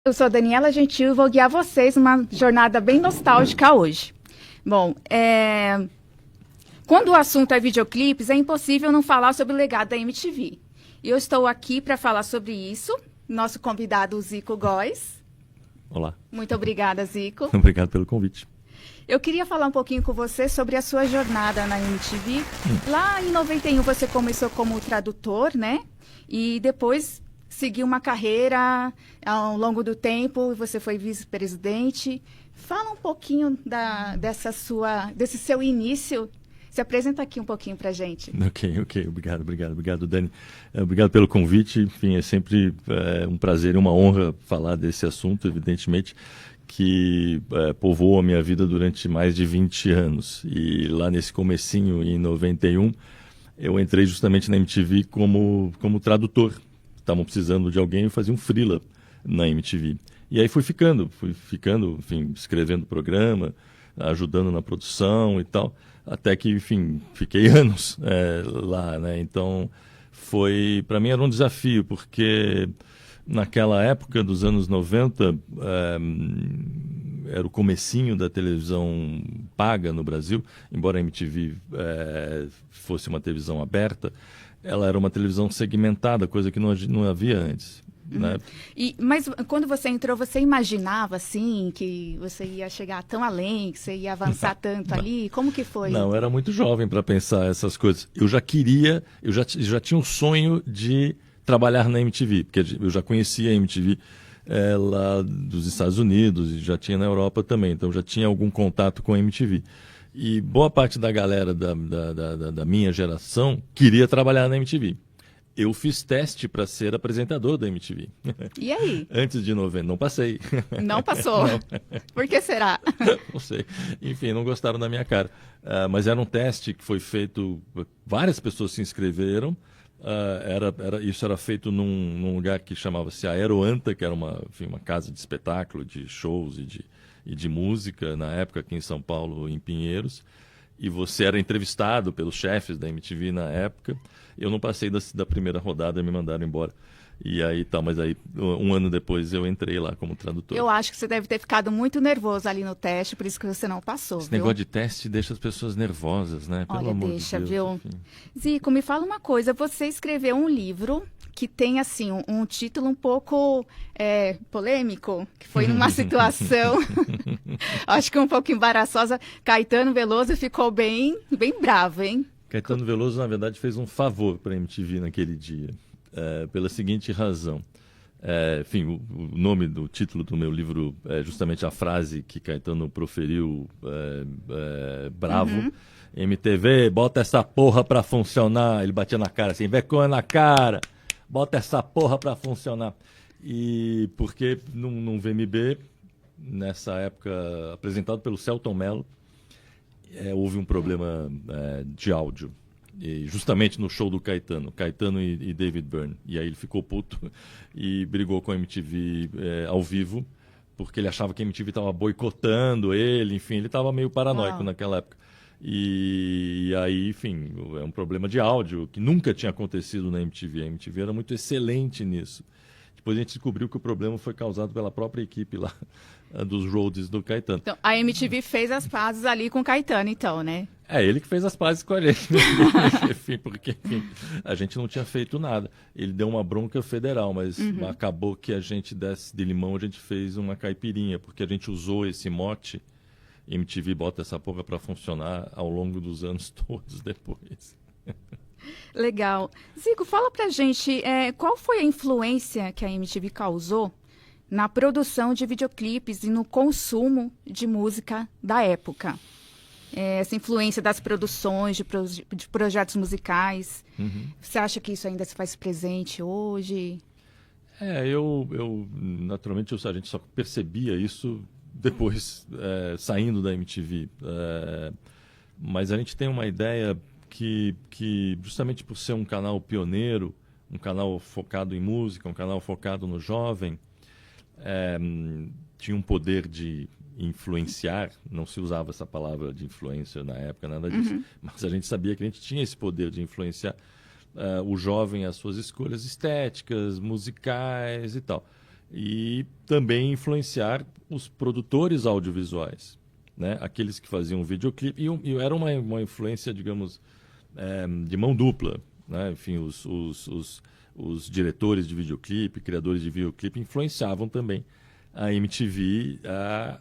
Eu sou Daniela Gentil e vou guiar vocês numa jornada bem nostálgica hoje. Bom, quando o assunto é videoclipes, é impossível não falar sobre o legado da MTV. E eu estou aqui para falar sobre isso. Nosso convidado, o Zico Góes. Olá. Muito obrigada, Zico. Obrigado pelo convite. Eu queria falar um pouquinho com você sobre a sua jornada na MTV. Lá em 91 você começou como tradutor, né? E depois seguiu uma carreira ao longo do tempo, você foi vice-presidente. Fala um pouquinho desse seu início. Se apresenta aqui um pouquinho pra gente. Ok. Obrigado, Dani. Obrigado pelo convite. Enfim, é sempre um prazer e uma honra falar desse assunto, evidentemente, que povoou a minha vida durante mais de 20 anos. E lá nesse comecinho, em 91, eu entrei justamente na MTV como tradutor. Estavam precisando de alguém e fazia um freela na MTV. E aí fui ficando, enfim, escrevendo programa, ajudando na produção e tal, até que, enfim, fiquei anos lá, né? Então, para mim era um desafio, porque naquela época dos anos 90, era o comecinho da televisão paga no Brasil, embora a MTV fosse uma televisão aberta, ela era uma televisão segmentada, coisa que não havia antes. Né? Mas quando você entrou, você imaginava assim que você ia chegar tão além, que você ia avançar tanto ali? Como que foi? Não, eu era muito jovem para pensar essas coisas. Eu já tinha um sonho de trabalhar na MTV, porque eu já conhecia a MTV lá dos Estados Unidos e já tinha na Europa também, então já tinha algum contato com a MTV. E boa parte da galera da minha geração queria trabalhar na MTV. Eu fiz teste para ser apresentador da MTV. E aí? Antes de 90, não passei. Não passou? Não. Por que será? Não sei. Enfim, não gostaram da minha cara. Mas era um teste que foi feito, várias pessoas se inscreveram. Isso era feito num lugar que chamava-se Aeroanta, que era uma casa de espetáculo, de shows e de música, na época aqui em São Paulo, em Pinheiros. E você era entrevistado pelos chefes da MTV na época. Eu não passei da primeira rodada e me mandaram embora. E aí mas aí um ano depois eu entrei lá como tradutor. Eu acho que você deve ter ficado muito nervoso ali no teste, por isso que você não passou. Esse negócio de teste deixa as pessoas nervosas, né? Pelo amor de Deus, viu? Enfim. Zico, me fala uma coisa. Você escreveu um livro que tem assim um título um pouco polêmico, que foi numa situação, acho que um pouco embaraçosa. Caetano Veloso ficou bem bravo, hein? Caetano Veloso, na verdade, fez um favor para a MTV naquele dia, pela seguinte razão. Enfim, o nome do título do meu livro é justamente a frase que Caetano proferiu bravo. MTV, bota essa porra pra funcionar. Ele batia na cara assim, vergonha na cara, bota essa porra pra funcionar. E porque num VMB, nessa época, apresentado pelo Selton Mello, houve um problema de áudio. E justamente no show do Caetano e David Byrne. E aí ele ficou puto e brigou com a MTV ao vivo, porque ele achava que a MTV estava boicotando ele, enfim, ele estava meio paranoico naquela época. E aí, enfim, é um problema de áudio que nunca tinha acontecido na MTV. A MTV era muito excelente nisso. Depois a gente descobriu que o problema foi causado pela própria equipe lá, dos roadies do Caetano. Então, a MTV fez as pazes ali com o Caetano, então, né? É ele que fez as pazes com a gente. Enfim, porque a gente não tinha feito nada. Ele deu uma bronca federal, mas acabou que a gente desse de limão, a gente fez uma caipirinha, porque a gente usou esse mote, MTV bota essa porra para funcionar, ao longo dos anos todos depois. Legal. Zico, fala pra gente, qual foi a influência que a MTV causou na produção de videoclipes e no consumo de música da época? Essa influência das produções, de projetos musicais. Você acha que isso ainda se faz presente hoje? Naturalmente, a gente só percebia isso depois, saindo da MTV. Mas a gente tem uma ideia que justamente por ser um canal pioneiro, um canal focado em música, um canal focado no jovem, tinha um poder de influenciar. Não se usava essa palavra de influência na época, nada disso, mas a gente sabia que a gente tinha esse poder de influenciar o jovem às suas escolhas estéticas, musicais e tal. e também influenciar os produtores audiovisuais, né? Aqueles que faziam videoclipe, e era uma influência, digamos, de mão dupla, né? Enfim, os diretores de videoclipe, criadores de videoclipe influenciavam também a MTV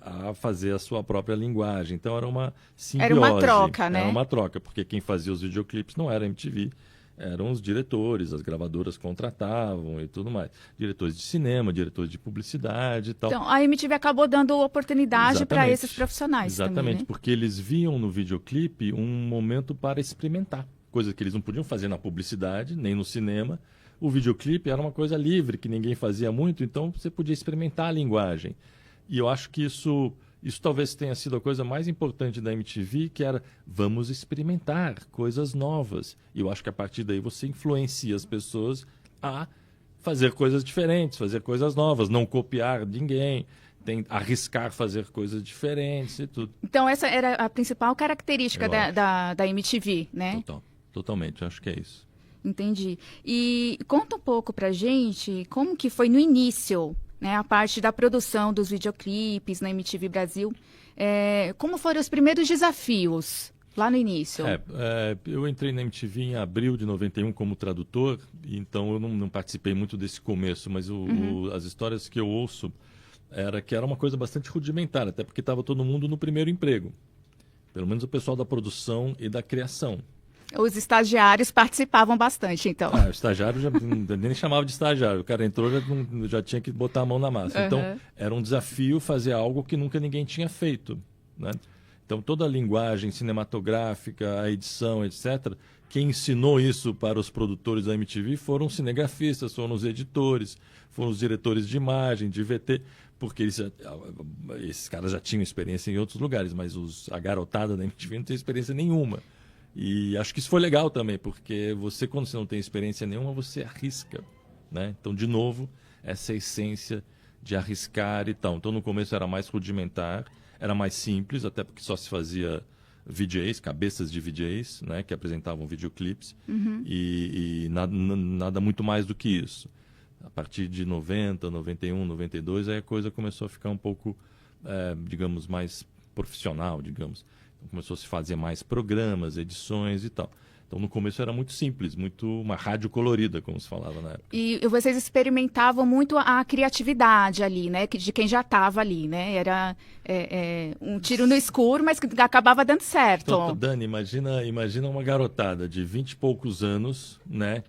a fazer a sua própria linguagem. Então era uma simbiose. Era uma troca, né? Era uma troca, porque quem fazia os videoclipes não era a MTV, eram os diretores, as gravadoras contratavam e tudo mais. Diretores de cinema, diretores de publicidade e tal. Então, a MTV acabou dando oportunidade para Exatamente. esses profissionais também, Exatamente, né? porque eles viam no videoclipe um momento para experimentar, coisa que eles não podiam fazer na publicidade, nem no cinema. O videoclipe era uma coisa livre, que ninguém fazia muito, então você podia experimentar a linguagem. E eu acho que isso talvez tenha sido a coisa mais importante da MTV, que era vamos experimentar coisas novas. E eu acho que a partir daí você influencia as pessoas a fazer coisas diferentes, fazer coisas novas, não copiar ninguém, arriscar fazer coisas diferentes e tudo. Então, essa era a principal característica da MTV, né? Totalmente, eu acho que é isso. Entendi. E conta um pouco pra gente como que foi no início, né, a parte da produção dos videoclipes na MTV Brasil. Como foram os primeiros desafios lá no início? Eu entrei na MTV em abril de 91 como tradutor, então eu não participei muito desse começo, mas as histórias que eu ouço era que era uma coisa bastante rudimentar, até porque estava todo mundo no primeiro emprego. Pelo menos o pessoal da produção e da criação. Os estagiários participavam bastante, então. O estagiário nem chamava de estagiário. O cara entrou, já tinha que botar a mão na massa. Então, era um desafio fazer algo que nunca ninguém tinha feito, né? Então, toda a linguagem cinematográfica, a edição, etc., quem ensinou isso para os produtores da MTV foram os cinegrafistas, foram os editores, foram os diretores de imagem, de VT, porque esses caras já tinham experiência em outros lugares, mas a garotada da MTV não tem experiência nenhuma. E acho que isso foi legal também, porque quando você não tem experiência nenhuma, você arrisca, né? Então, de novo, essa essência de arriscar e tal. Então, no começo era mais rudimentar, era mais simples, até porque só se fazia VJs, cabeças de VJs, né? Que apresentavam videoclipes, e nada muito mais do que isso. A partir de 90, 91, 92, aí a coisa começou a ficar um pouco, digamos, mais profissional, digamos. Começou a se fazer mais programas, edições e tal. Então, no começo era muito simples, uma rádio colorida, como se falava na época. E vocês experimentavam muito a criatividade ali, né? De quem já estava ali, né? Era um tiro no escuro, mas que acabava dando certo. Então, Dani, imagina uma garotada de 20 e poucos anos, né?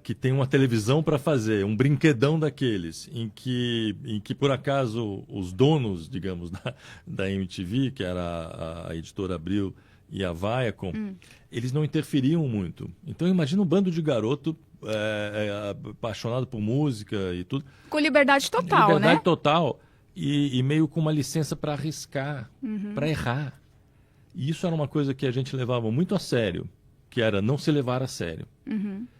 Que tem uma televisão para fazer, um brinquedão daqueles, em que por acaso os donos, digamos, da MTV, que era a editora Abril e a Viacom, eles não interferiam muito. Então imagina um bando de garoto apaixonado por música e tudo. Com liberdade total, liberdade né? total e meio com uma licença para arriscar, para errar. E isso era uma coisa que a gente levava muito a sério, que era não se levar a sério.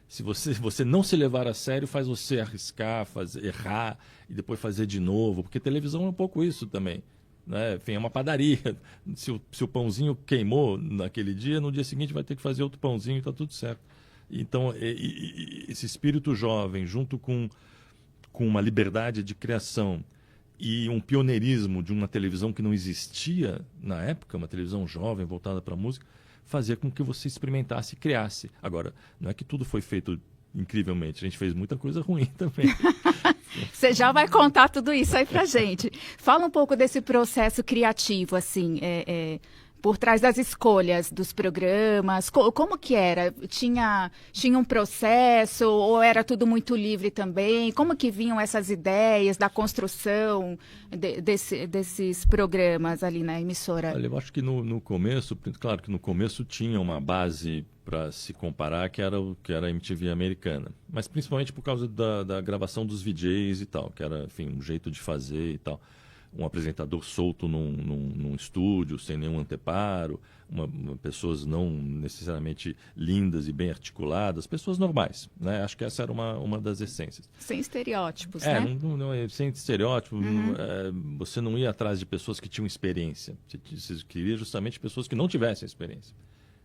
Se você não se levar a sério, faz você arriscar, errar e depois fazer de novo. Porque televisão é um pouco isso também, né? Enfim, é uma padaria. Se o pãozinho queimou naquele dia, no dia seguinte vai ter que fazer outro pãozinho e está tudo certo. Então, esse espírito jovem, junto com uma liberdade de criação e um pioneirismo de uma televisão que não existia na época, uma televisão jovem voltada para a música, fazia com que você experimentasse e criasse. Agora, não é que tudo foi feito incrivelmente, a gente fez muita coisa ruim também. Você já vai contar tudo isso aí pra gente. Fala um pouco desse processo criativo, assim, por trás das escolhas dos programas. Como que era? Tinha um processo ou era tudo muito livre também? Como que vinham essas ideias da construção desses programas ali na emissora? Olha, eu acho que no começo, claro que no começo tinha uma base para se comparar, que era a MTV americana. Mas principalmente por causa da gravação dos VJs e tal, que era, enfim, um jeito de fazer e tal. Um apresentador solto num estúdio, sem nenhum anteparo, pessoas não necessariamente lindas e bem articuladas, pessoas normais, né? Acho que essa era uma das essências. Sem estereótipos, né? Sem estereótipo, você não ia atrás de pessoas que tinham experiência, você queria justamente pessoas que não tivessem experiência.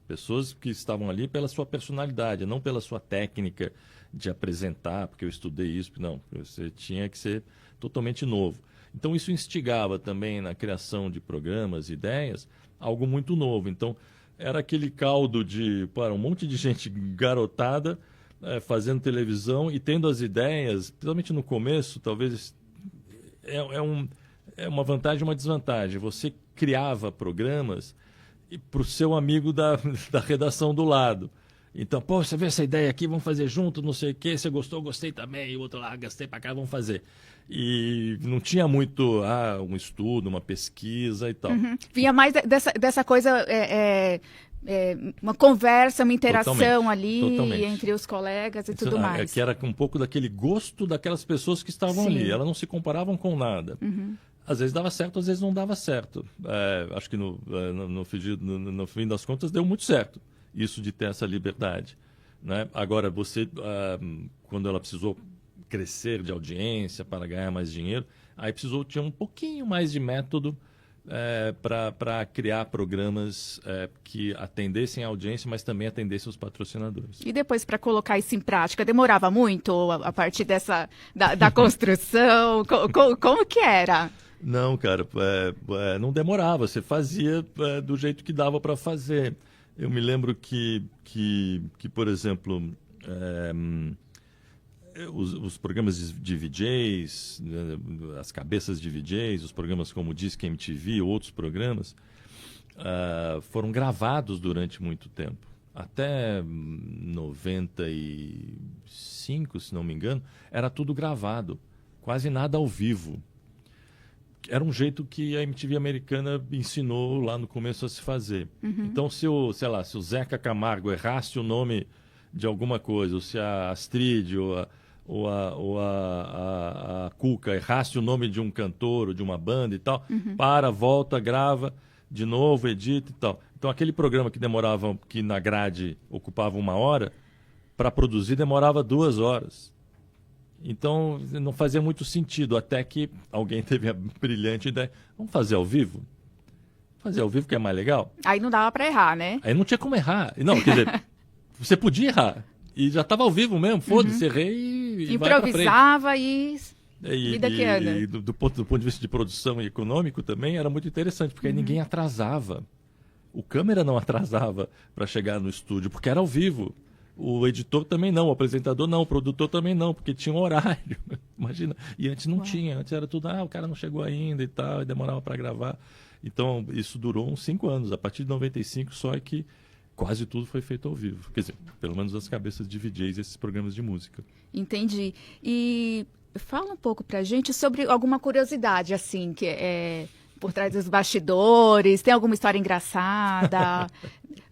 Pessoas que estavam ali pela sua personalidade, não pela sua técnica de apresentar, porque eu estudei isso. Não, você tinha que ser totalmente novo. Então, isso instigava também na criação de programas, ideias, algo muito novo. Então, era aquele caldo de um monte de gente garotada fazendo televisão e tendo as ideias, principalmente no começo, talvez é uma vantagem e uma desvantagem. Você criava programas para o seu amigo da redação do lado. Então, pô, você vê essa ideia aqui, vamos fazer junto, não sei o quê, você gostou, eu gostei também, e o outro lá, gastei para cá, vamos fazer. E não tinha muito um estudo, uma pesquisa e tal. Uhum. Vinha mais dessa coisa, uma conversa, uma interação ali entre os colegas e tudo mais. Que era um pouco daquele gosto daquelas pessoas que estavam ali. Elas não se comparavam com nada. Uhum. Às vezes dava certo, às vezes não dava certo. Acho que no fim das contas deu muito certo isso de ter essa liberdade, né? Agora, quando ela precisou crescer de audiência para ganhar mais dinheiro, aí tinha um pouquinho mais de método para criar programas que atendessem a audiência, mas também atendessem os patrocinadores. E depois, para colocar isso em prática, demorava muito a partir da construção? Como que era? Não, cara, não demorava. Você fazia do jeito que dava para fazer. Eu me lembro que por exemplo, os programas de VJs, as cabeças de VJs, os programas como Disque MTV, outros programas, foram gravados durante muito tempo. Até 95, se não me engano, era tudo gravado, quase nada ao vivo. Era um jeito que a MTV americana ensinou lá no começo a se fazer. Uhum. Então, se o Zeca Camargo errasse o nome de alguma coisa, ou se a Astrid ou a Cuca errasse o nome de um cantor ou de uma banda e tal, volta, grava de novo, edita e tal. Então, aquele programa que na grade ocupava 1 hora, para produzir demorava 2 horas. Então, não fazia muito sentido, até que alguém teve a brilhante ideia. Vamos fazer ao vivo? Fazer ao vivo que é mais legal. Aí não dava para errar, né? Aí não tinha como errar. Não, quer dizer, você podia errar. E já estava ao vivo mesmo, foda-se, errei e improvisava e vida que anda. E do ponto de vista de produção e econômico também era muito interessante, porque aí ninguém atrasava. O câmera não atrasava para chegar no estúdio, porque era ao vivo. O editor também não, o apresentador não, o produtor também não, porque tinha um horário. Imagina. E antes não tinha, antes era tudo, o cara não chegou ainda e tal, e demorava para gravar. Então, isso durou uns 5 anos. A partir de 95, só é que quase tudo foi feito ao vivo. Quer dizer, pelo menos as cabeças de VJs, esses programas de música. Entendi. E fala um pouco pra gente sobre alguma curiosidade, assim, que por trás dos bastidores, tem alguma história engraçada?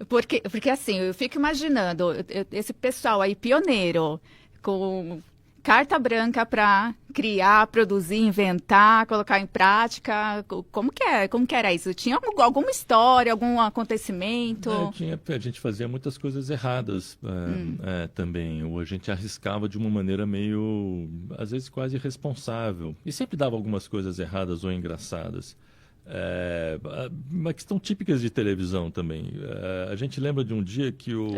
Porque assim, eu fico imaginando, esse pessoal aí pioneiro, com carta branca para criar, produzir, inventar, colocar em prática, como que era isso? Tinha alguma história, algum acontecimento? A gente fazia muitas coisas erradas também, ou a gente arriscava de uma maneira meio, às vezes quase irresponsável, e sempre dava algumas coisas erradas ou engraçadas. Uma questão típica de televisão também. A gente lembra de um dia que o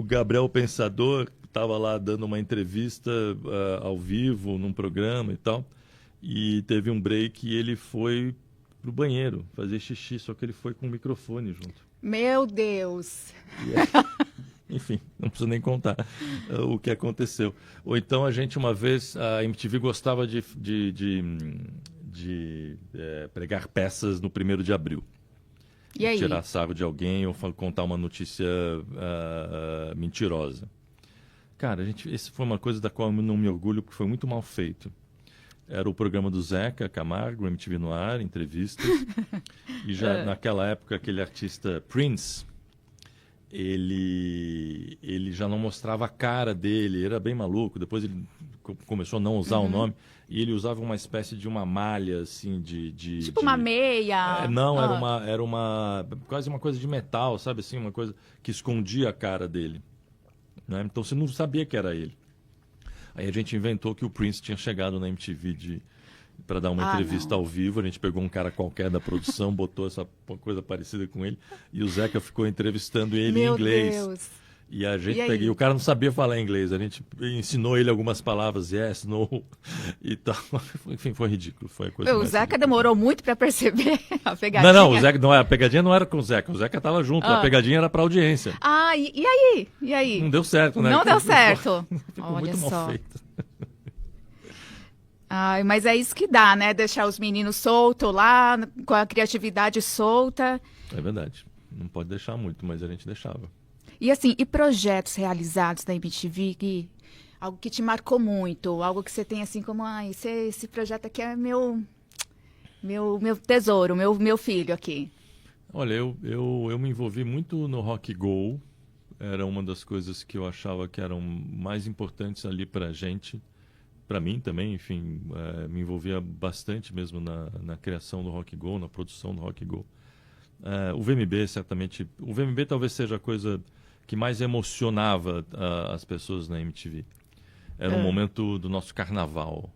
Gabriel Pensador estava lá dando uma entrevista ao vivo num programa e tal, e teve um break e ele foi pro banheiro fazer xixi, só que ele foi com o microfone junto. Meu Deus! Enfim, não preciso nem contar o que aconteceu. Ou então uma vez, a MTV gostava de pregar peças no 1º de abril. E aí? Tirar sarro de alguém ou contar uma notícia mentirosa. Cara, essa foi uma coisa da qual eu não me orgulho, porque foi muito mal feito. Era o programa do Zeca Camargo, MTV no ar, entrevistas. E já naquela época, aquele artista Prince, ele já não mostrava a cara dele, era bem maluco. Depois ele começou a não usar o nome, e ele usava uma espécie de uma malha, assim, tipo uma meia? Não, era quase uma coisa de metal, sabe assim, uma coisa que escondia a cara dele, né? Então você não sabia que era ele. Aí a gente inventou que o Prince tinha chegado na MTV para dar uma entrevista ao vivo. A gente pegou um cara qualquer da produção, botou essa coisa parecida com ele, e o Zeca ficou entrevistando ele em inglês. Deus. E a gente aí? e o cara não sabia falar inglês. A gente ensinou ele algumas palavras, yes, no e tal. Enfim, foi ridículo. Foi a coisa O mais Zeca ridícula. demorou muito para perceber a pegadinha. Não, o Zeca, não, a pegadinha não era com o Zeca. O Zeca estava junto. A Ah. pegadinha era para audiência. Ah, e aí? E aí? Não deu certo, né? Não deu certo. Ficou Olha muito só. mal feito. Ai, mas é isso que dá, né? Deixar os meninos soltos lá, com a criatividade solta. É verdade. Não pode deixar muito, mas a gente deixava. E assim, e projetos realizados da MTV, algo que te marcou muito, algo que você tem assim como, esse projeto aqui é meu tesouro, meu filho aqui. Olha, eu me envolvi muito no Rock Go. Era uma das coisas que eu achava que eram mais importantes ali pra gente. Para mim também, enfim, me envolvia bastante mesmo na criação do Rock Go, na produção do Rock Go. O VMB, certamente, o VMB talvez seja a coisa que mais emocionava as pessoas na MTV. Era um momento do nosso carnaval.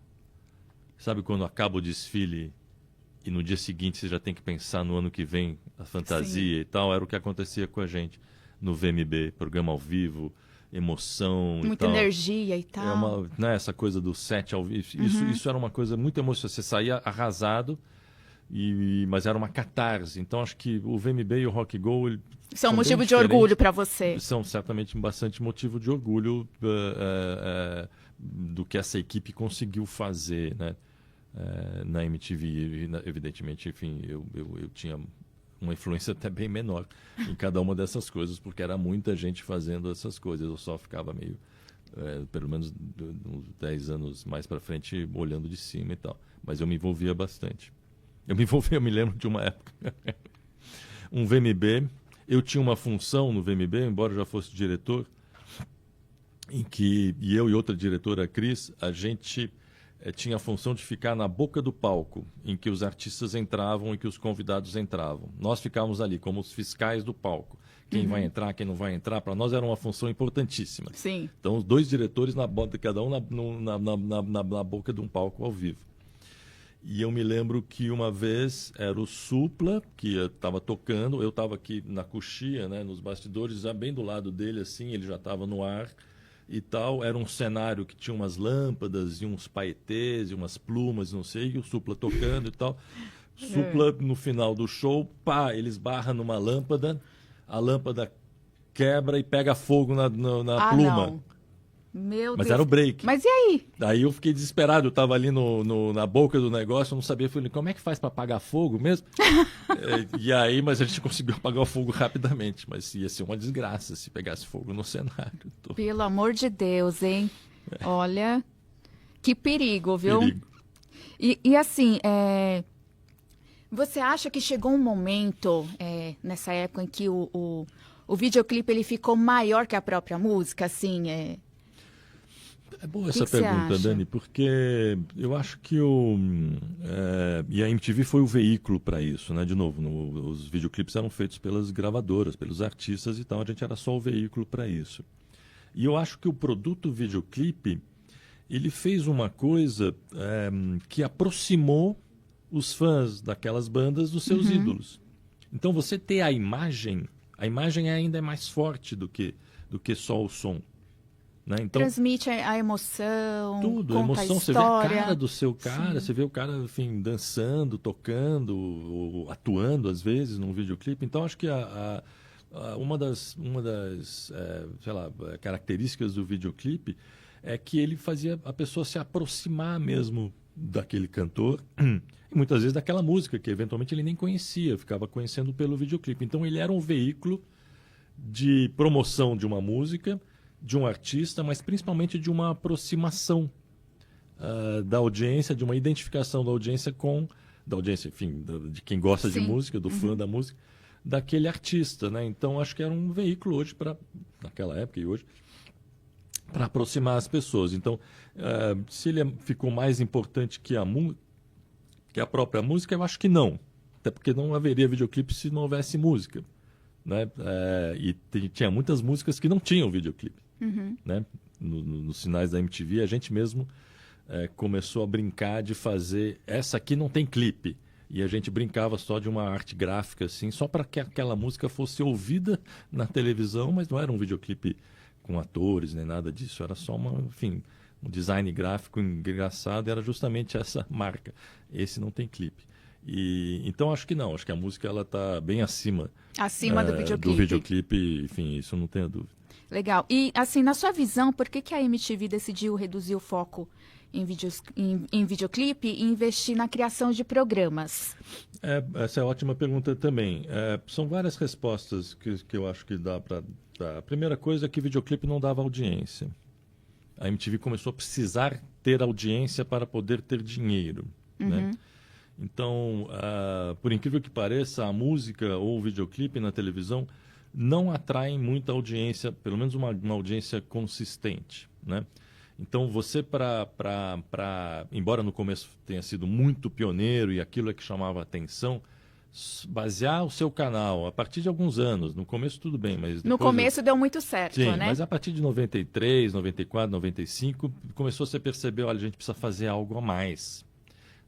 Sabe quando acaba o desfile e no dia seguinte você já tem que pensar no ano que vem, a fantasia e tal? Era o que acontecia com a gente no VMB, programa ao vivo, emoção e Muita tal. energia e tal. Né, essa coisa do set ao vivo. Isso era uma coisa muito emocionante. Você saía arrasado, mas era uma catarse. Então acho que o VMB e o Rock Go São bem motivo de diferentes. orgulho para você. São certamente bastante motivo de orgulho do que essa equipe conseguiu fazer, né, na MTV. E, evidentemente, enfim, eu tinha uma influência até bem menor em cada uma dessas coisas, porque era muita gente fazendo essas coisas. Eu só ficava meio, pelo menos uns 10 anos mais para frente, olhando de cima e tal. Mas eu me envolvia bastante. Eu me lembro de uma época, um VMB, eu tinha uma função no VMB, embora eu já fosse diretor, em que eu e outra diretora, a Cris, a gente tinha a função de ficar na boca do palco, em que os artistas entravam e que os convidados entravam. Nós ficávamos ali como os fiscais do palco. Quem vai entrar, quem não vai entrar, para nós era uma função importantíssima. Sim. Então, os dois diretores, cada um na boca de um palco ao vivo. E eu me lembro que uma vez era o Supla, que estava tocando, eu estava aqui na coxia, né, nos bastidores, já bem do lado dele, assim, ele já estava no ar e tal. Era um cenário que tinha umas lâmpadas e uns paetês e umas plumas, não sei, e o Supla tocando e tal. Supla, no final do show, ele esbarra numa lâmpada, a lâmpada quebra e pega fogo na pluma. Não. Meu Mas Deus. era o break. Mas e aí? Daí eu fiquei desesperado, eu estava ali na boca do negócio, eu não sabia, falei, como é que faz para apagar fogo mesmo? E aí, mas a gente conseguiu apagar o fogo rapidamente, mas ia ser uma desgraça se pegasse fogo no cenário. Pelo amor de Deus, hein? Olha, que perigo, viu? Perigo. E assim, você acha que chegou um momento, nessa época, em que o videoclipe ele ficou maior que a própria música, assim, É boa essa que você pergunta, acha? Dani, porque eu acho que e a MTV foi o veículo para isso, né? De novo, os videoclipes eram feitos pelas gravadoras, pelos artistas e tal, a gente era só o veículo para isso. E eu acho que o produto videoclipe, ele fez uma coisa que aproximou os fãs daquelas bandas dos seus ídolos. Então você ter a imagem ainda é mais forte do que só o som. Né? Então, Transmite a emoção, tudo, a conta emoção, a você vê a história. cara do seu cara, você vê o cara, enfim, dançando, tocando, ou atuando às vezes num videoclipe. Então acho que uma das sei lá, características do videoclipe é que ele fazia a pessoa se aproximar mesmo daquele cantor e muitas vezes daquela música que eventualmente ele nem conhecia, ficava conhecendo pelo videoclipe. Então ele era um veículo de promoção de uma música, de um artista, mas principalmente de uma aproximação da audiência, de uma identificação da audiência enfim, de quem gosta de música, do fã da música, daquele artista, né? Então acho que era um veículo hoje naquela época e hoje, para aproximar as pessoas. Então, se ele ficou mais importante que a própria música, eu acho que não. Até porque não haveria videoclipe se não houvesse música. Né? E tinha muitas músicas que não tinham videoclipe. Né? Nos sinais da MTV, a gente mesmo começou a brincar de fazer essa aqui não tem clipe. E a gente brincava só de uma arte gráfica, assim, só para que aquela música fosse ouvida na televisão, mas não era um videoclipe com atores nem nada disso, era só enfim, um design gráfico engraçado, era justamente essa marca. Esse não tem clipe. Então acho que não, acho que a música ela tá bem acima do videoclipe, enfim, isso não tenho dúvida. Legal. E assim, na sua visão, por que a MTV decidiu reduzir o foco em videoclipe e investir na criação de programas? Essa é ótima pergunta também. São várias respostas que eu acho que dá para dar. A primeira coisa é que videoclipe não dava audiência. A MTV começou a precisar ter audiência para poder ter dinheiro, né? Então, por incrível que pareça, a música ou o videoclipe na televisão não atraem muita audiência, pelo menos uma audiência consistente, né? Então, você, embora no começo tenha sido muito pioneiro e aquilo é que chamava a atenção, basear o seu canal a partir de alguns anos, no começo tudo bem, mas depois... No começo deu muito certo, sim, né? Mas a partir de 93, 94, 95, começou a se perceber, olha, a gente precisa fazer algo a mais.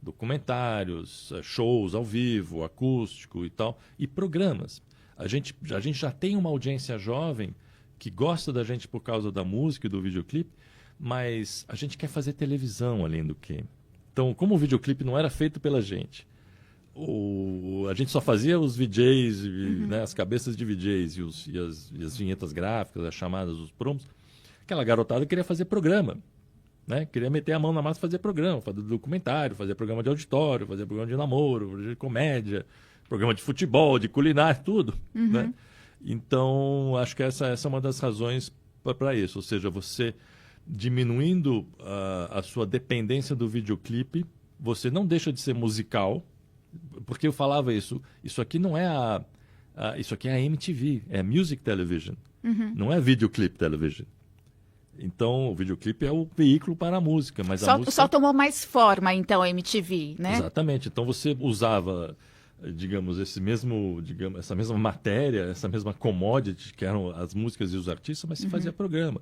Documentários, shows ao vivo, acústico e tal, e programas. A gente já tem uma audiência jovem que gosta da gente por causa da música e do videoclipe, mas a gente quer fazer televisão além do que. Então, como o videoclipe não era feito pela gente, a gente só fazia os VJs, né, as cabeças de VJs e as vinhetas gráficas, as chamadas, os promos, aquela garotada queria fazer programa. Né? Queria meter a mão na massa e fazer programa, fazer documentário, fazer programa de auditório, fazer programa de namoro, de comédia, programa de futebol, de culinária, tudo. Né? Então, acho que essa é uma das razões para isso. Ou seja, você diminuindo a sua dependência do videoclipe, você não deixa de ser musical, porque eu falava isso aqui não é isso aqui é a MTV, é Music Television, não é Videoclip Television. Então, o videoclipe é o veículo para a música, mas a música... Só tomou mais forma, então, a MTV, né? Exatamente. Então, você usava, digamos, essa mesma matéria, essa mesma commodity, que eram as músicas e os artistas, mas se fazia programa.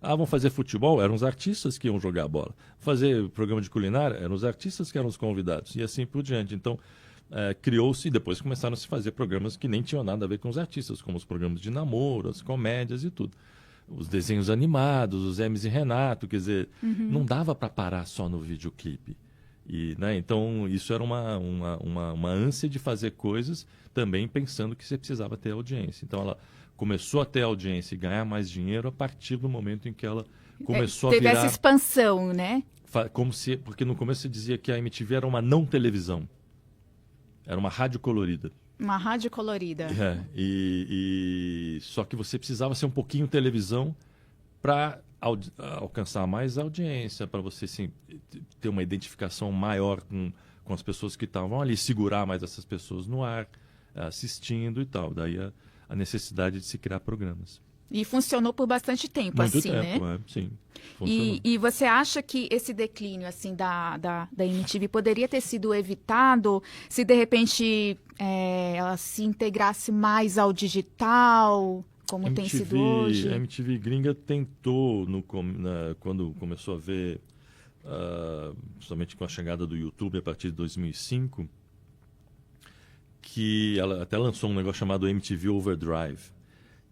Vão fazer futebol? Eram os artistas que iam jogar a bola. Fazer programa de culinária? Eram os artistas que eram os convidados. E assim por diante. Então, criou-se e depois começaram a se fazer programas que nem tinham nada a ver com os artistas, como os programas de namoro, as comédias e tudo. Os desenhos animados, os Hermes e Renato, quer dizer, não dava para parar só no videoclipe. Né, então, isso era uma ânsia de fazer coisas também pensando que você precisava ter audiência. Então, ela começou a ter audiência e ganhar mais dinheiro a partir do momento em que ela começou a virar... Teve essa expansão, né? Porque no começo se dizia que a MTV era uma não televisão. Era uma rádio colorida. Uma rádio colorida. Só que você precisava ser um pouquinho televisão para alcançar mais audiência, para você assim, ter uma identificação maior com as pessoas que estavam ali, segurar mais essas pessoas no ar, assistindo e tal. Daí a necessidade de se criar programas. E funcionou por bastante tempo, Muito assim, tempo, né? Sim. Funcionou. E você acha que esse declínio assim da MTV poderia ter sido evitado se de repente ela se integrasse mais ao digital, como tem sido hoje? A MTV gringa tentou, quando começou a ver, somente com a chegada do YouTube a partir de 2005, que ela até lançou um negócio chamado MTV Overdrive,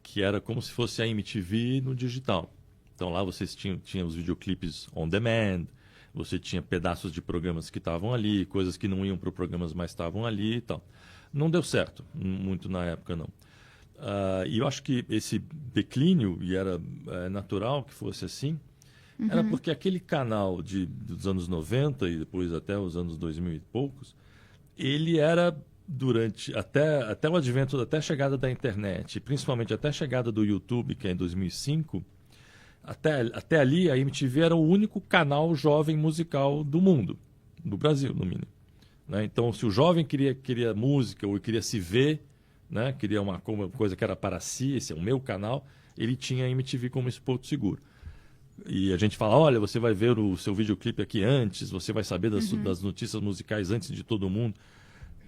que era como se fosse a MTV no digital. Então lá vocês tinham os videoclipes on demand, você tinha pedaços de programas que estavam ali, coisas que não iam para os programas, mas estavam ali e tal. Não deu certo, muito na época não. E eu acho que esse declínio, e era natural que fosse assim, era porque aquele canal dos anos 90 e depois até os anos 2000 e poucos, ele era... até o advento, até a chegada da internet, principalmente até a chegada do YouTube, que é em 2005, até ali a MTV era o único canal jovem musical do mundo, do Brasil, no mínimo. Né? Então, se o jovem queria música ou queria se ver, né? Queria uma coisa que era para si, esse é o meu canal, ele tinha a MTV como esse porto seguro. E a gente fala, olha, você vai ver o seu videoclipe aqui antes, você vai saber das notícias musicais antes de todo mundo.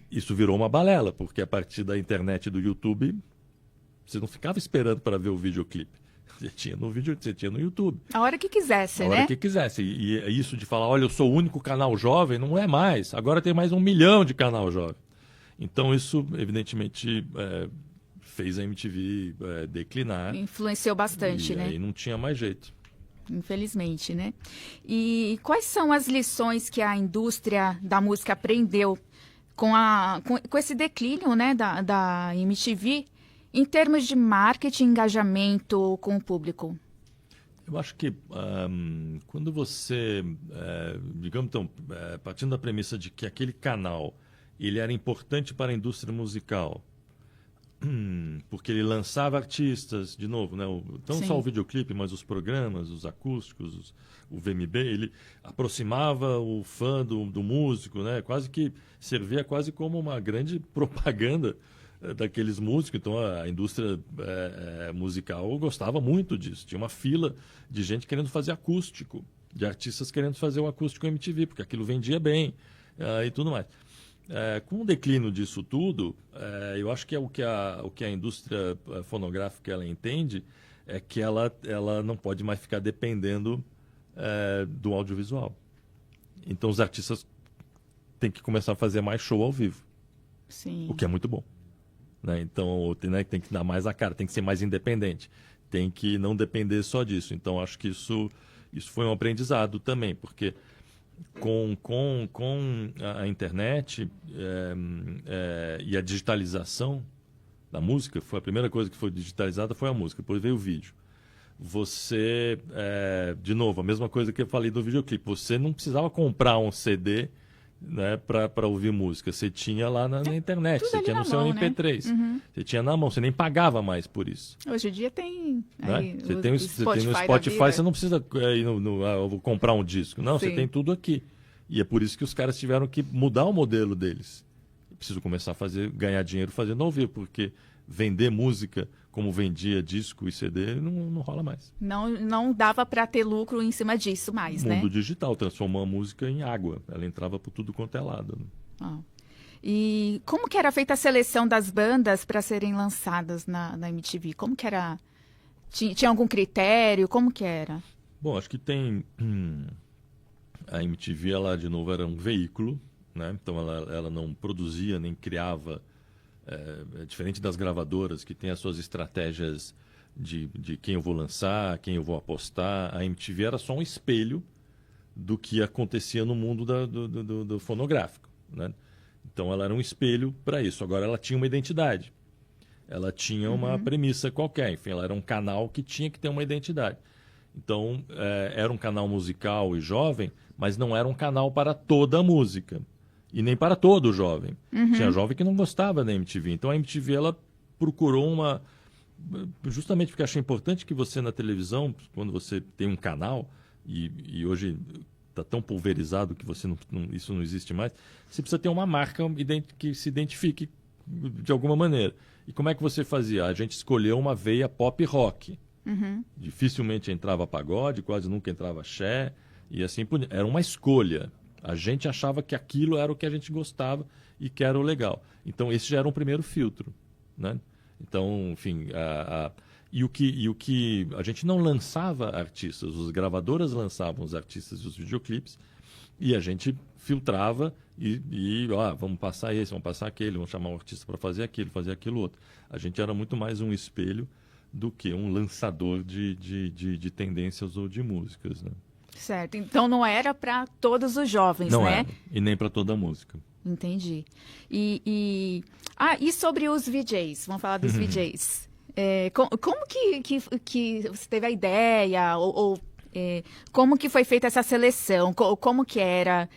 Isso virou uma balela, porque a partir da internet e do YouTube, você não ficava esperando para ver o videoclipe. Você tinha no vídeo, você tinha no YouTube. A hora que quisesse, A né? hora que quisesse. E isso de falar, olha, eu sou o único canal jovem, não é mais. Agora tem mais 1 milhão de canal jovem. Então isso, evidentemente, fez a MTV declinar. Influenciou bastante, E né? aí não tinha mais jeito. Infelizmente, né? E quais são as lições que a indústria da música aprendeu com esse declínio, né, da MTV em termos de marketing, engajamento com o público? Eu acho que quando você, digamos então, partindo da premissa de que aquele canal ele era importante para a indústria musical, porque ele lançava artistas, de novo, né? Não Sim. só o videoclipe, mas os programas, os acústicos, o VMB, ele aproximava o fã do músico, né? Quase que servia quase como uma grande propaganda daqueles músicos. Então a indústria musical gostava muito disso. Tinha uma fila de gente querendo fazer acústico, de artistas querendo fazer o acústico MTV, porque aquilo vendia bem e tudo mais. Com o declínio disso tudo, eu acho que o que a indústria fonográfica ela entende é que ela não pode mais ficar dependendo do audiovisual. Então os artistas têm que começar a fazer mais show ao vivo, Sim. o que é muito bom. Né? Então tem que dar mais a cara, tem que ser mais independente, tem que não depender só disso. Então acho que isso foi um aprendizado também, porque com a internet e a digitalização da música, foi a primeira coisa que foi digitalizada foi a música, depois veio o vídeo. Você, de novo, a mesma coisa que eu falei do videoclipe, você não precisava comprar um CD, né, para ouvir música, você tinha lá na internet, tudo você ali tinha no na seu mão, MP3, né? Uhum. você tinha na mão, você nem pagava mais por isso. Hoje em dia tem aí, Né? Você o tem no da Spotify, vida. você não precisa ir eu vou comprar um disco. Não, você Sim. tem tudo aqui. E é por isso que os caras tiveram que mudar o modelo deles. Preciso começar a ganhar dinheiro fazendo ao vivo, porque vender música como vendia disco e CD não rola mais. Não dava para ter lucro em cima disso mais, né? Mundo digital transformou a música em água. Ela entrava por tudo quanto é lado. Né? Ah. E como que era feita a seleção das bandas para serem lançadas na MTV? Como que era? Tinha algum critério? Como que era? Bom, acho que tem... A MTV, ela, de novo, era um veículo, né? Então ela não produzia nem criava, diferente das gravadoras, que tem as suas estratégias de quem eu vou lançar, quem eu vou apostar. A MTV era só um espelho do que acontecia no mundo do fonográfico, né? Então ela era um espelho para isso. Agora ela tinha uma identidade, ela tinha uma premissa qualquer, enfim, ela era um canal que tinha que ter uma identidade. Então era um canal musical e jovem, mas não era um canal para toda a música e nem para todo jovem. Tinha jovem que não gostava da MTV. Então a MTV ela procurou justamente porque achei importante que você na televisão, quando você tem um canal e hoje está tão pulverizado que isso não existe mais, você precisa ter uma marca que se identifique de alguma maneira. E como é que você fazia? A gente escolheu uma veia pop rock. Dificilmente entrava pagode, quase nunca entrava axé, e assim por diante. Era uma escolha. A gente achava que aquilo era o que a gente gostava e que era o legal. Então esse já era um primeiro filtro, né? Então, enfim, e o que a gente não lançava artistas, as gravadoras lançavam os artistas e os videoclipes, e a gente filtrava vamos passar esse, vamos passar aquele, vamos chamar um artista para fazer aquilo outro. A gente era muito mais um espelho do que um lançador de tendências ou de músicas, né? Certo. Então não era para todos os jovens, Não né? era, e nem para toda a música. Entendi. E sobre os VJs? Vamos falar dos VJs. Como que você teve a ideia? Como que foi feita essa seleção? Como que era?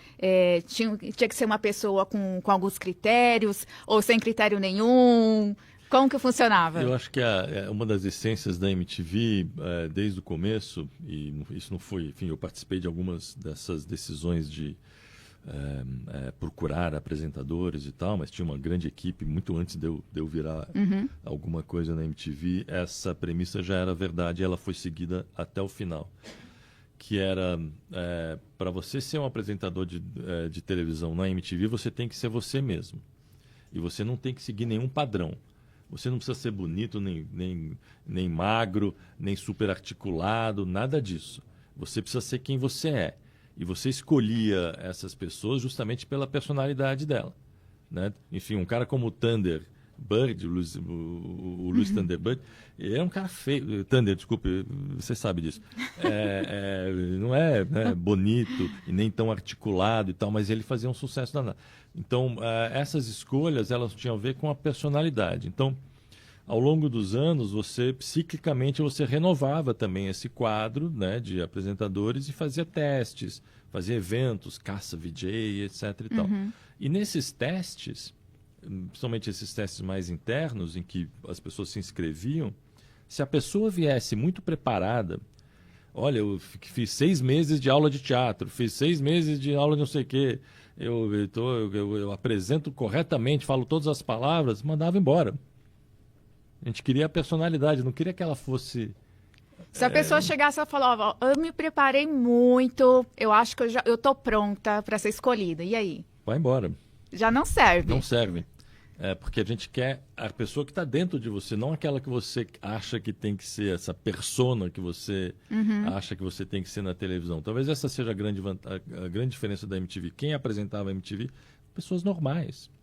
Tinha que ser uma pessoa com alguns critérios ou sem critério nenhum? Como que funcionava? Eu acho que uma das essências da MTV, desde o começo, e isso não foi... Enfim, eu participei de algumas dessas decisões de procurar apresentadores e tal, mas tinha uma grande equipe muito antes de eu virar alguma coisa na MTV. Essa premissa já era verdade e ela foi seguida até o final. Que era, para você ser um apresentador de televisão na MTV, você tem que ser você mesmo. E você não tem que seguir nenhum padrão. Você não precisa ser bonito, nem magro, nem super articulado, nada disso. Você precisa ser quem você é. E você escolhia essas pessoas justamente pela personalidade dela, né? Enfim, um cara como o Thunderbird, o Luiz Thunderbird, ele é um cara feio. Thunder, desculpe, você sabe disso. Não é, né, bonito e nem tão articulado e tal, mas ele fazia um sucesso danado. Então, essas escolhas, elas tinham a ver com a personalidade. Então, ao longo dos anos, ciclicamente, você renovava também esse quadro, né, de apresentadores e fazia testes, fazia eventos, caça VJ, etc. e tal. E nesses testes, principalmente esses testes mais internos, em que as pessoas se inscreviam, se a pessoa viesse muito preparada, olha, eu fiz 6 meses de aula de teatro, fiz 6 meses de aula de não sei o quê, eu apresento corretamente, falo todas as palavras, mandava embora. A gente queria a personalidade, não queria que ela fosse... Se a pessoa chegasse e falava, eu me preparei muito, eu acho que eu tô pronta para ser escolhida. E aí? Vai embora. Já não serve. Não serve. Porque a gente quer a pessoa que está dentro de você, não aquela que você acha que tem que ser, essa persona que você acha que você tem que ser na televisão. Talvez essa seja a grande diferença da MTV. Quem apresentava a MTV? Pessoas normais.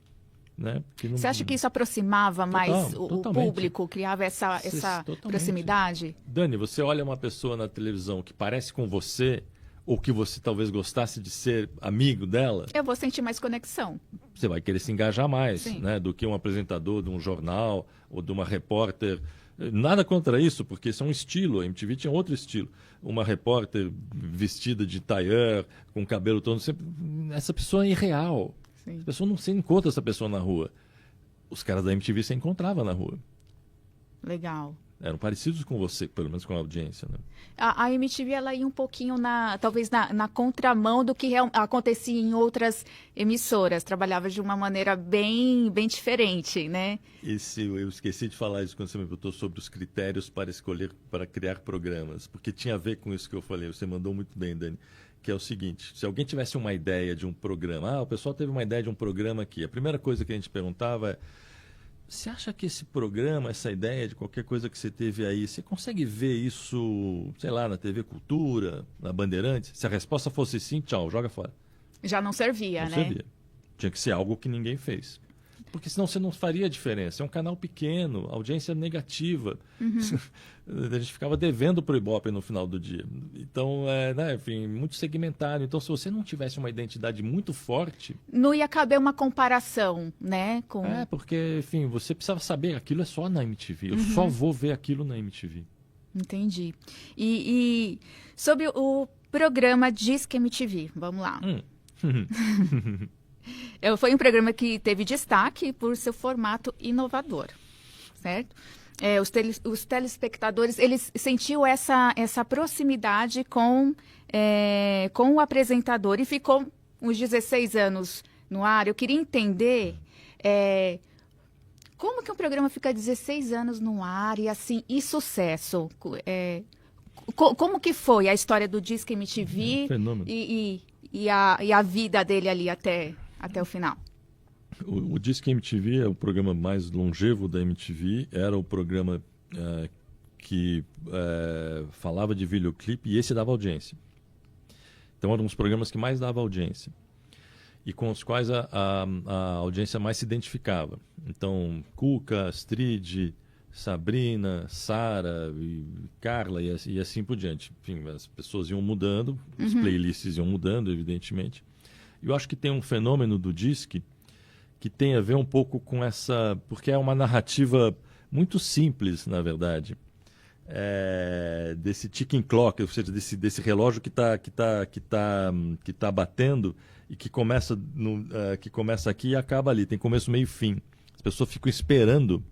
Né? Você acha que isso aproximava mais o público, criava essa proximidade? Dani, você olha uma pessoa na televisão que parece com você, ou que você talvez gostasse de ser amigo dela... Eu vou sentir mais conexão. Você vai querer se engajar mais, né, do que um apresentador de um jornal ou de uma repórter. Nada contra isso, porque isso é um estilo. A MTV tinha outro estilo. Uma repórter vestida de tailleur, com o cabelo todo... Essa pessoa é irreal. Sim. A pessoa não se encontra essa pessoa na rua. Os caras da MTV se encontravam na rua. Legal. Eram parecidos com você, pelo menos com a audiência, né? A MTV, ela ia um pouquinho, talvez na contramão do que acontecia em outras emissoras. Trabalhava de uma maneira bem diferente, né? Eu esqueci de falar isso quando você me perguntou sobre os critérios para criar programas. Porque tinha a ver com isso que eu falei. Você mandou muito bem, Dani. Que é o seguinte, se alguém tivesse uma ideia de um programa, o pessoal teve uma ideia de um programa aqui, a primeira coisa que a gente perguntava é, você acha que esse programa, essa ideia de qualquer coisa que você teve aí, você consegue ver isso, sei lá, na TV Cultura, na Bandeirantes? Se a resposta fosse sim, tchau, joga fora. Já não servia, não né? Servia. Tinha que ser algo que ninguém fez. Porque senão você não faria diferença. É um canal pequeno, audiência negativa. A gente ficava devendo para o Ibope no final do dia. Então, né, enfim, muito segmentado. Então, se você não tivesse uma identidade muito forte... Não ia caber uma comparação, né? Porque, enfim, você precisava saber, aquilo é só na MTV. Eu só vou ver aquilo na MTV. Entendi. E sobre o programa Disque MTV, vamos lá. Foi um programa que teve destaque por seu formato inovador, certo? Os telespectadores, eles sentiam essa proximidade com o apresentador e ficou uns 16 anos no ar. Eu queria entender como que um programa fica 16 anos no ar e sucesso. Como que foi a história do Disque MTV fenômeno. E a vida dele ali até o final? O Disque MTV é o programa mais longevo da MTV, era o programa que falava de videoclipe e esse dava audiência. Então, era um dos programas que mais dava audiência e com os quais a audiência mais se identificava. Então, Cuca, Astrid, Sabrina, Sara, Carla e assim por diante. Enfim, as pessoas iam mudando, as playlists iam mudando, evidentemente. E eu acho que tem um fenômeno do Disque que tem a ver um pouco com essa... Porque é uma narrativa muito simples, na verdade. Desse ticking clock, ou seja, desse relógio que tá batendo e que começa aqui e acaba ali. Tem começo, meio e fim. As pessoas ficam esperando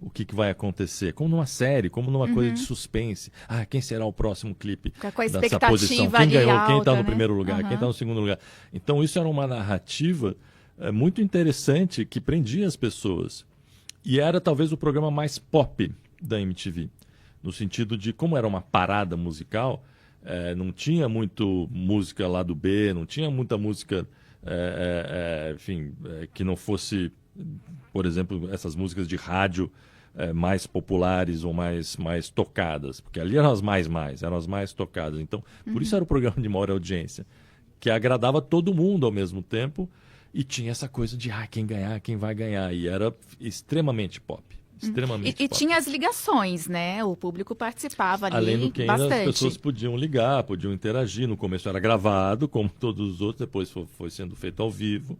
o que vai acontecer, como numa série, como numa coisa de suspense. Quem será o próximo clipe dessa posição? Quem ganhou, quem está no primeiro lugar, quem está no segundo lugar. Então isso era uma narrativa muito interessante que prendia as pessoas. E era talvez o programa mais pop da MTV, no sentido de, como era uma parada musical, não tinha muito música lá do B, não tinha muita música, enfim, que não fosse por exemplo, essas músicas de rádio mais populares ou mais tocadas, porque ali eram eram as mais tocadas. Então, por isso era o programa de maior audiência, que agradava todo mundo ao mesmo tempo e tinha essa coisa de quem ganhar, quem vai ganhar. E era extremamente pop. Extremamente E pop. tinha as ligações, né? O público participava ali Além do que ainda bastante. as pessoas podiam ligar, podiam interagir. No começo era gravado, como todos os outros, depois foi sendo feito ao vivo.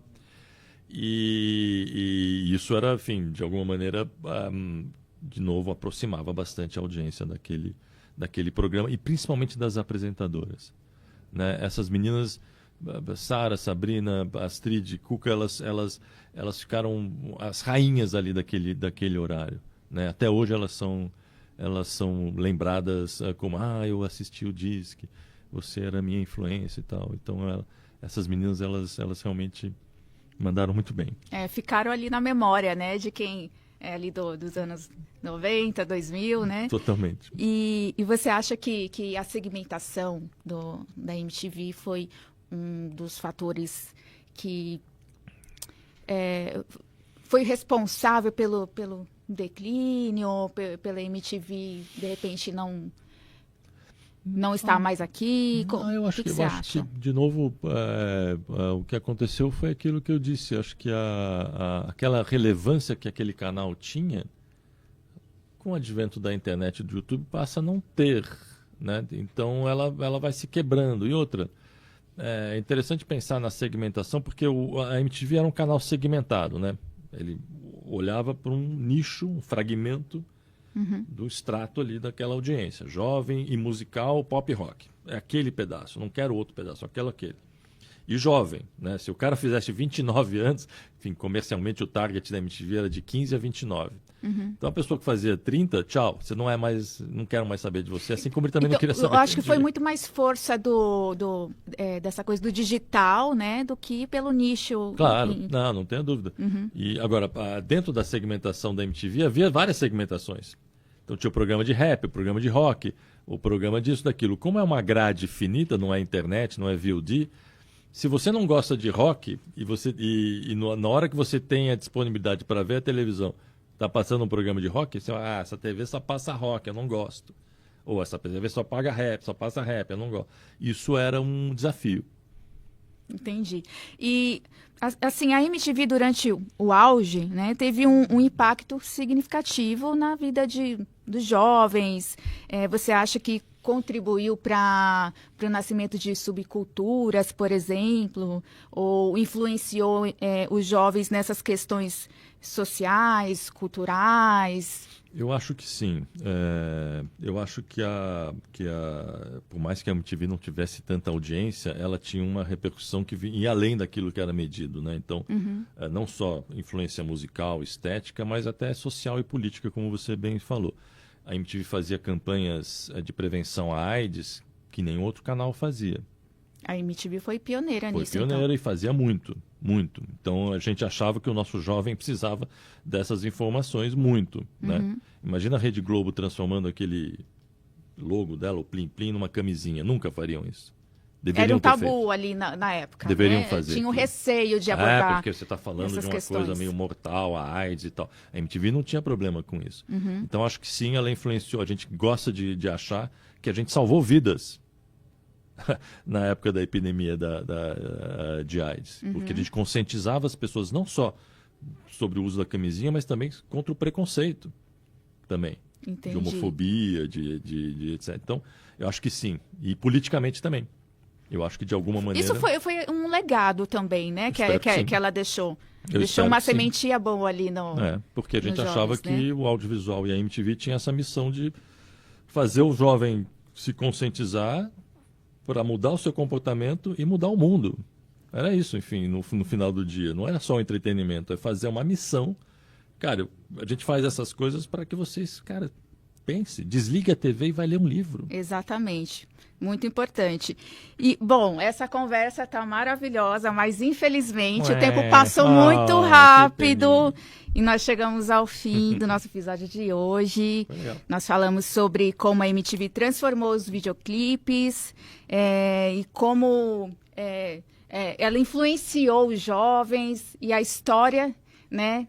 E isso era, enfim, de alguma maneira, de novo, aproximava bastante a audiência daquele programa, e principalmente das apresentadoras. Né? Essas meninas, Sara, Sabrina, Astrid, Cuca, elas ficaram as rainhas ali daquele horário. Né? Até hoje elas são lembradas como, eu assisti o Disque, você era a minha influência e tal. Então, essas meninas, elas realmente mandaram muito bem. Ficaram ali na memória, né, de quem é ali dos anos 90, 2000, né? Totalmente. E você acha que a segmentação da MTV foi um dos fatores que foi responsável pelo declínio, ou pela MTV, de repente, não está mais aqui? Eu acho que, de novo, o que aconteceu foi aquilo que eu disse. Acho que aquela relevância que aquele canal tinha, com o advento da internet e do YouTube, passa a não ter. Né? Então, ela vai se quebrando. E outra, é interessante pensar na segmentação, porque a MTV era um canal segmentado. Né? Ele olhava para um nicho, um fragmento, do extrato ali daquela audiência, jovem e musical, pop rock. É aquele pedaço, não quero outro pedaço, aquele. E jovem, né? Se o cara fizesse 29 anos, enfim, comercialmente o target da MTV era de 15 a 29. Então a pessoa que fazia 30, tchau, você não quero mais saber de você, assim como ele também não queria saber. Eu acho que foi muito mais força dessa coisa do digital, né, do que pelo nicho. Claro, não tenha dúvida. E agora, dentro da segmentação da MTV, havia várias segmentações. Então tinha o programa de rap, o programa de rock, o programa disso, daquilo. Como é uma grade finita, não é internet, não é VOD, se você não gosta de rock na hora que você tem a disponibilidade para ver a televisão, está passando um programa de rock, você fala, essa TV só passa rock, eu não gosto. Ou essa TV só passa rap, eu não gosto. Isso era um desafio. Entendi. E, assim, a MTV durante o auge, né, teve um impacto significativo na vida dos jovens. Você acha que contribuiu para o nascimento de subculturas, por exemplo, ou influenciou os jovens nessas questões sociais, culturais? Eu acho que sim. Eu acho que por mais que a MTV não tivesse tanta audiência, ela tinha uma repercussão que ia além daquilo que era medido, né? Então, não só influência musical, estética, mas até social e política, como você bem falou. A MTV fazia campanhas de prevenção à AIDS que nenhum outro canal fazia. A MTV foi pioneira nisso, Foi pioneira e fazia muito, muito. Então, a gente achava que o nosso jovem precisava dessas informações muito. Né? Imagina a Rede Globo transformando aquele logo dela, o Plim Plim, numa camisinha. Nunca fariam isso. Era um tabu ali na época. Deveriam fazer. Tinha um receio de abordar. Porque você está falando de uma questões. coisa meio mortal, a AIDS e tal. A MTV não tinha problema com isso. Então, acho que sim, ela influenciou. A gente gosta de achar que a gente salvou vidas na época da epidemia de AIDS. Porque a gente conscientizava as pessoas não só sobre o uso da camisinha, mas também contra o preconceito também. Entendi. De homofobia, de etc. Então, eu acho que sim. E politicamente também. Eu acho que de alguma maneira... Isso foi um legado também, né? Que ela deixou. Deixou uma sementinha boa ali no... porque a gente achava jovens, que o audiovisual e a MTV tinha essa missão de fazer o jovem se conscientizar para mudar o seu comportamento e mudar o mundo. Era isso, enfim, no final do dia. Não era só um entretenimento, é fazer uma missão. Cara, a gente faz essas coisas para que vocês, cara, pense, desligue a TV e vai ler um livro. Exatamente. Muito importante. E, bom, essa conversa está maravilhosa, mas infelizmente o tempo passou muito rápido e nós chegamos ao fim do nosso episódio de hoje. Nós falamos sobre como a MTV transformou os videoclipes e como ela influenciou os jovens e a história, né,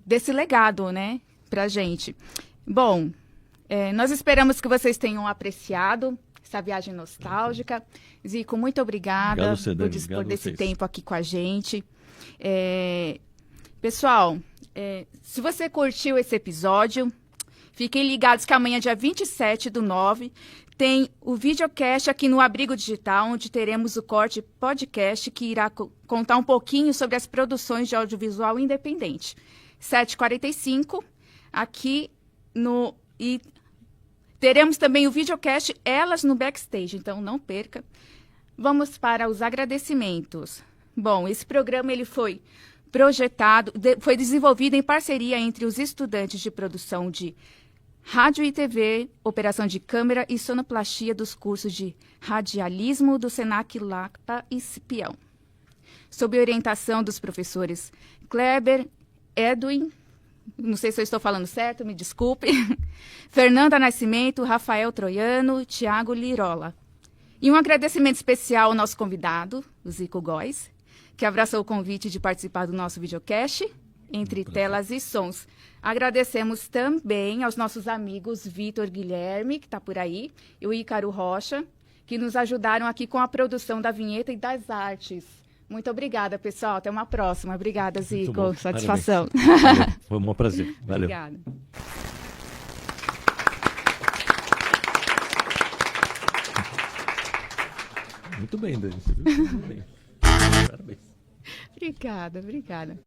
desse legado, né, pra gente. Bom, nós esperamos que vocês tenham apreciado essa viagem nostálgica. Zico, muito obrigada por dispor desse tempo aqui com a gente. Pessoal, se você curtiu esse episódio, fiquem ligados que amanhã, dia 27/9, tem o videocast aqui no Abrigo Digital, onde teremos o corte podcast que irá contar um pouquinho sobre as produções de audiovisual independente. 7h45, aqui no... E teremos também o videocast Elas no Backstage, então não perca. Vamos para os agradecimentos. Bom, esse programa ele foi projetado, foi desenvolvido em parceria entre os estudantes de produção de Rádio e TV, operação de câmera e sonoplastia dos cursos de radialismo do Senac Lapa e Cipião. Sob orientação dos professores Kleber, Edwin, não sei se eu estou falando certo, me desculpe, Fernanda Nascimento, Rafael Troiano, Tiago Lirola. E um agradecimento especial ao nosso convidado, o Zico Góes, que abraçou o convite de participar do nosso videocast, Entre Telas e Sons. Agradecemos também aos nossos amigos Vitor Guilherme, que está por aí, e o Ícaro Rocha, que nos ajudaram aqui com a produção da vinheta e das artes. Muito obrigada, pessoal. Até uma próxima. Obrigada, Zico. Satisfação. Foi um prazer. Valeu. Obrigada. Muito bem, Dani. Você viu? Muito bem. Parabéns. Obrigada.